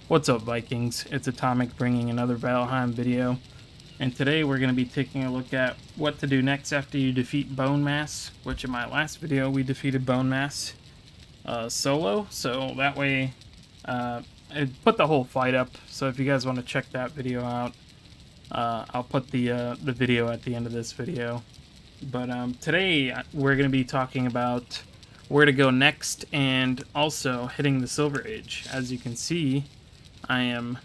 What's up, Vikings? It's Atomic bringing another Valheim video, and today we're going to be taking a look at what to do next after you defeat Bone Mass, which in my last video we defeated Bone Mass solo, so that way I put the whole fight up, so if you guys want to check that video out, I'll put the video at the end of this video. But today we're going to be talking about where to go next and also hitting the Silver Age. As you can see, I am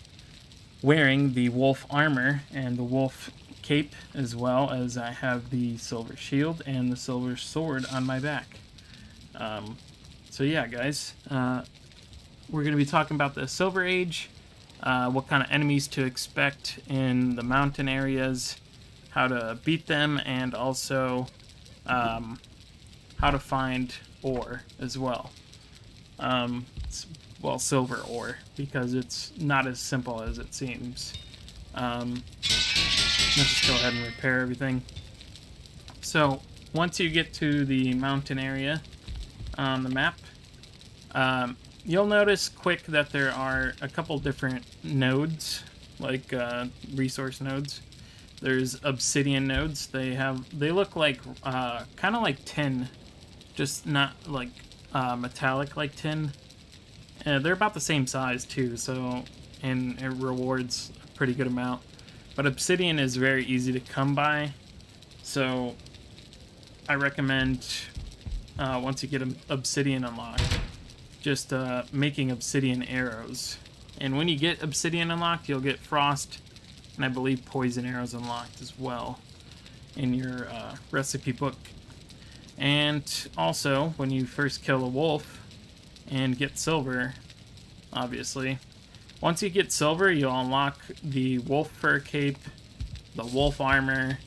wearing the wolf armor and the wolf cape, as well as I have the silver shield and the silver sword on my back. So yeah, guys, we're going to be talking about the Silver Age, what kind of enemies to expect in the mountain areas, how to beat them, and also how to find ore as well. Well, silver ore, because it's not as simple as it seems. Let's just go ahead and repair everything. So, once you get to the mountain area on the map, you'll notice quick that there are a couple different nodes, like resource nodes. There's obsidian nodes. They look like kind of like tin, just not like metallic like tin. They're about the same size too, so and it rewards a pretty good amount. But obsidian is very easy to come by, so I recommend once you get obsidian unlocked, just making obsidian arrows. And when you get obsidian unlocked, you'll get frost and I believe poison arrows unlocked as well in your recipe book. And also, when you first kill a wolf and get silver, obviously, once you get silver, you'll unlock the wolf fur cape, the wolf armor,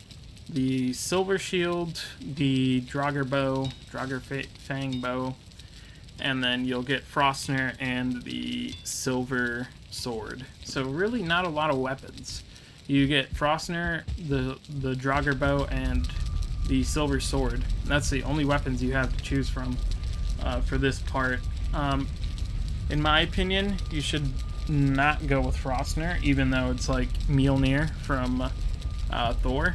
the silver shield, the Draugr fang bow, and then you'll get Frostner and the silver sword. So really not a lot of weapons. You get Frostner, the Draugr bow, and the silver sword. And that's the only weapons you have to choose from for this part. In my opinion, you should not go with Frostner, even though it's like Mjolnir from Thor.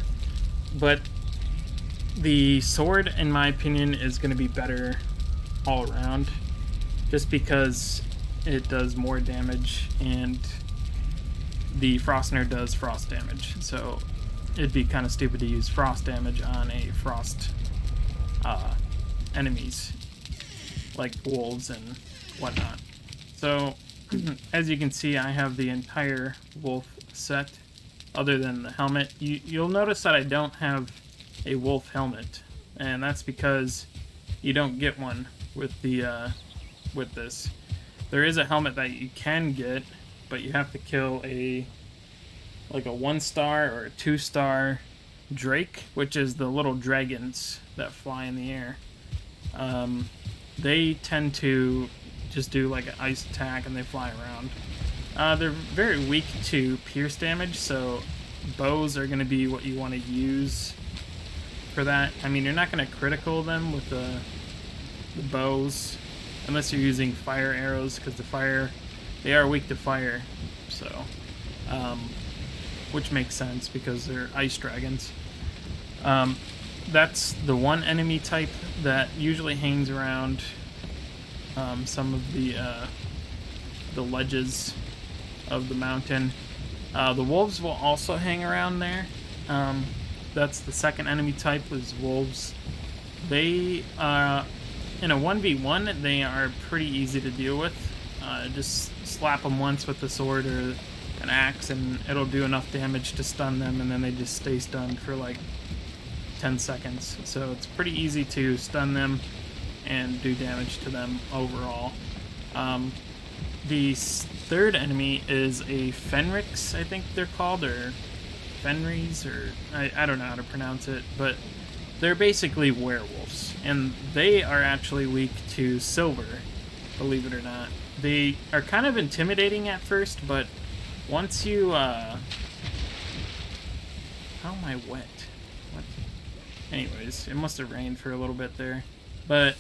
But the sword, in my opinion, is going to be better all around, just because it does more damage and the Frostner does frost damage. So it'd be kind of stupid to use frost damage on a frost enemies like wolves and whatnot. So as you can see, I have the entire wolf set other than the helmet. You'll notice that I don't have a wolf helmet, and that's because you don't get one with the with this. There is a helmet that you can get, but you have to kill like a 1-star or a 2-star drake, which is the little dragons that fly in the air. They tend to just do like an ice attack and they fly around. They're very weak to pierce damage, so bows are going to be what you want to use for that. I mean, you're not going to critical them with the bows unless you're using fire arrows, because they are weak to fire, so which makes sense because they're ice dragons. That's the one enemy type that usually hangs around some of the ledges of the mountain. The wolves will also hang around there. That's the second enemy type, is wolves. They in a 1v1, they are pretty easy to deal with. Just slap them once with the sword or an axe and it'll do enough damage to stun them, and then they just stay stunned for like 10 seconds. So it's pretty easy to stun them and do damage to them overall. The third enemy is a Fenrix, I think they're called, or Fenris, or I don't know how to pronounce it, but they're basically werewolves, and they are actually weak to silver, believe it or not. They are kind of intimidating at first, but once you how am I wet? What? Anyways, it must have rained for a little bit there. But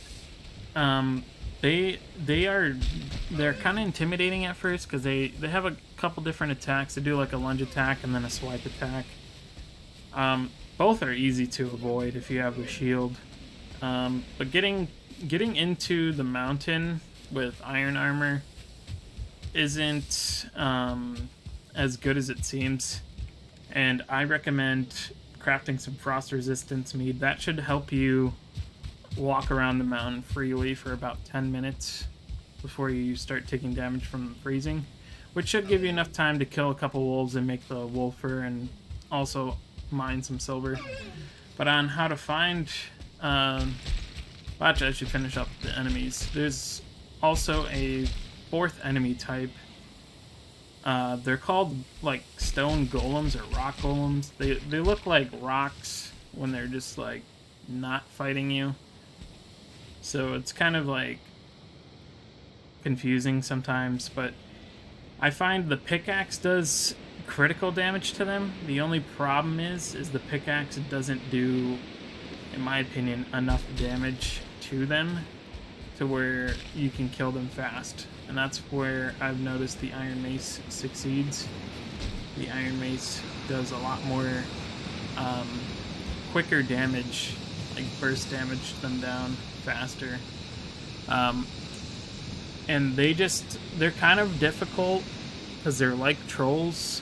they're kind of intimidating at first because they have a couple different attacks. They do like a lunge attack and then a swipe attack. Both are easy to avoid if you have the shield. But getting into the mountain with iron armor isn't as good as it seems, and I recommend crafting some frost resistance mead. That should help you walk around the mountain freely for about 10 minutes before you start taking damage from freezing, which should give you enough time to kill a couple wolves and make the wolf fur and also mine some silver. But on how to find watch as you finish up the enemies, there's also a fourth enemy type. They're called like stone golems or rock golems. They look like rocks when they're just like not fighting you. So it's kind of like confusing sometimes, but I find the pickaxe does critical damage to them. The only problem is the pickaxe doesn't do, in my opinion, enough damage to them to where you can kill them fast. And that's where I've noticed the Iron Mace succeeds. The Iron Mace does a lot more quicker damage, like burst damage them down faster. And they're kind of difficult because they're like trolls,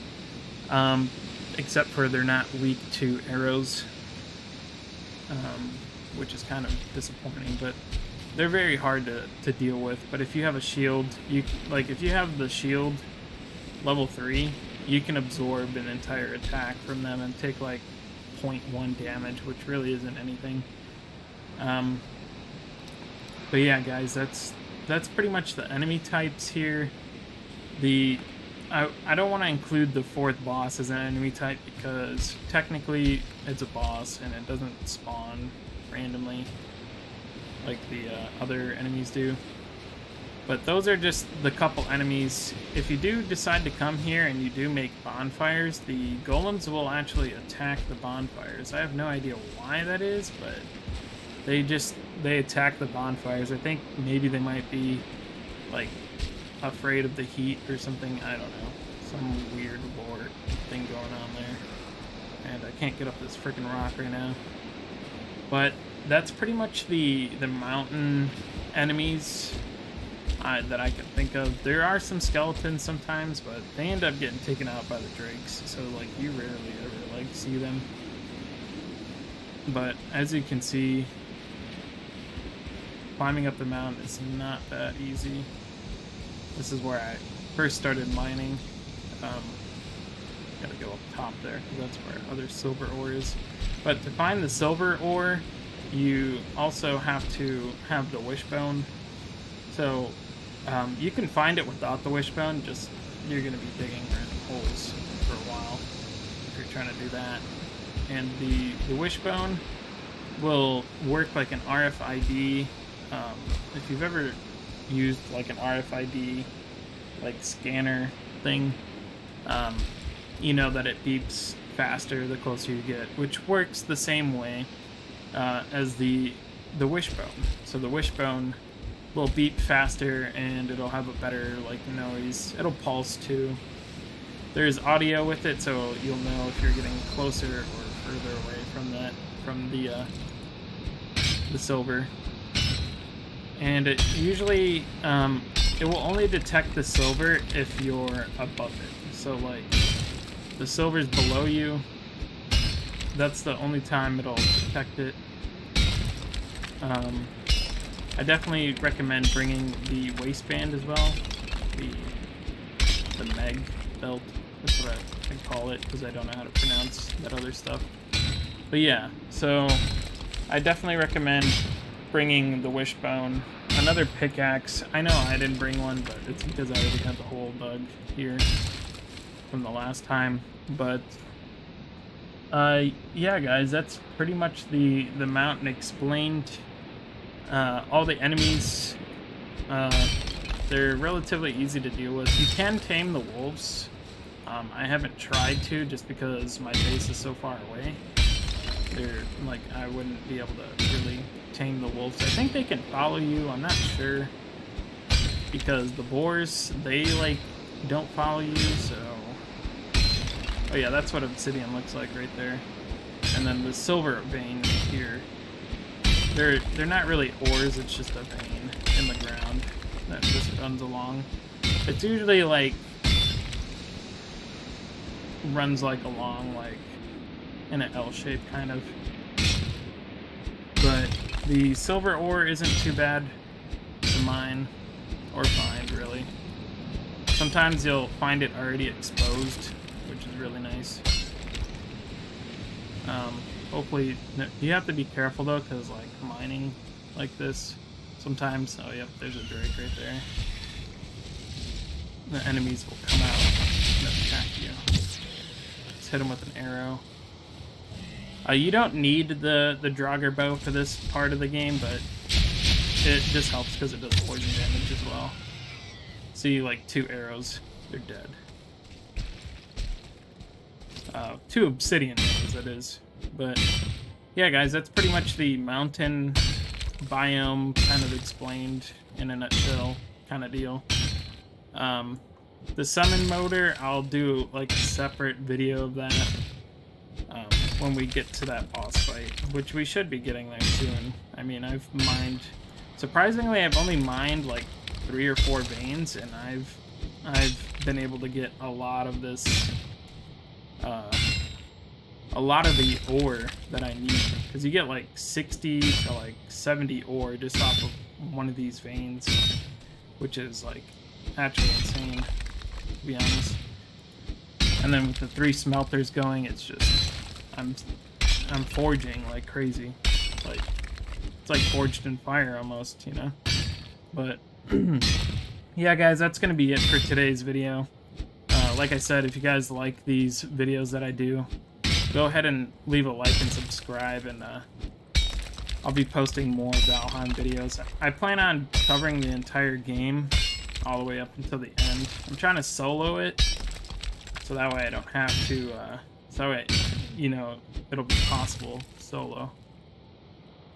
except for they're not weak to arrows, which is kind of disappointing, but they're very hard to deal with. But if you have a shield, if you have the shield level 3, you can absorb an entire attack from them and take like 0.1 damage, which really isn't anything. But yeah, guys, that's pretty much the enemy types here. I don't want to include the fourth boss as an enemy type because technically it's a boss and it doesn't spawn randomly like the other enemies do. But those are just the couple enemies. If you do decide to come here and you do make bonfires, the golems will actually attack the bonfires. I have no idea why that is, but they attack the bonfires. I think maybe they might be like afraid of the heat or something. I don't know. Some weird lore thing going on there. And I can't get up this freaking rock right now. But that's pretty much the mountain enemies that I can think of. There are some skeletons sometimes, but they end up getting taken out by the drakes. So like you rarely ever like see them. But as you can see, climbing up the mountain is not that easy. This is where I first started mining. Gotta go up top there, because that's where other silver ore is. But to find the silver ore, you also have to have the wishbone. So you can find it without the wishbone, just you're gonna be digging holes for a while if you're trying to do that. And the wishbone will work like an RFID. If you've ever used like an RFID like scanner thing, you know that it beeps faster the closer you get, which works the same way as the wishbone. So the wishbone will beep faster and it'll have a better like noise. It'll pulse too. There's audio with it, so you'll know if you're getting closer or further away from the silver. And it usually it will only detect the silver if you're above it. So like the silver's below you, that's the only time it'll detect it. I definitely recommend bringing the waistband as well, the meg belt. That's what I call it because I don't know how to pronounce that other stuff. But yeah, so I definitely recommend bringing the wishbone. Another pickaxe. I know I didn't bring one, but it's because I already had the hole dug here from the last time. But yeah, guys, that's pretty much the mountain explained. All the enemies, they're relatively easy to deal with. You can tame the wolves. I haven't tried to just because my base is so far away. They're like, I wouldn't be able to really tame the wolves. I think they can follow you, I'm not sure. because the boars, they like don't follow you. So, oh yeah, that's what obsidian looks like right there. And then the silver vein here, they're not really ores. It's just a vein in the ground that just runs along. It's usually like runs like along like in an L shape kind of. But the silver ore isn't too bad to mine or find, really. Sometimes you'll find it already exposed, which is really nice. Hopefully, you have to be careful though, because like mining like this, sometimes, oh yep, there's a drake right there. The enemies will come out and attack you. Just hit them with an arrow. You don't need the Draugr bow for this part of the game, but it just helps because it does poison damage as well. See, like 2 arrows, they're dead. 2 obsidian arrows, that is. But yeah, guys, that's pretty much the mountain biome kind of explained in a nutshell kind of deal. The summon motor, I'll do like a separate video of that when we get to that boss fight, which we should be getting there soon. I mean, I've mined, surprisingly, I've only mined like 3 or 4 veins, and I've been able to get a lot of this, a lot of the ore that I need, because you get like 60 to like 70 ore just off of one of these veins, which is like actually insane, to be honest. And then with the 3 smelters going, it's just I'm forging like crazy. Like it's like forged in fire almost, you know. But yeah, guys, that's gonna be it for today's video. Like I said, if you guys like these videos that I do, go ahead and leave a like and subscribe, and I'll be posting more Valheim videos. I plan on covering the entire game all the way up until the end. I'm trying to solo it, so that way I don't have to, so that way, you know, it'll be possible solo.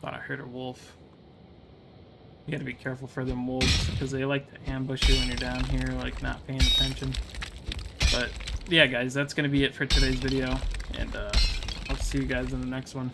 Thought I heard a wolf. You gotta be careful for them wolves, because they like to ambush you when you're down here, like not paying attention. But yeah, guys, that's gonna be it for today's video, and I'll see you guys in the next one.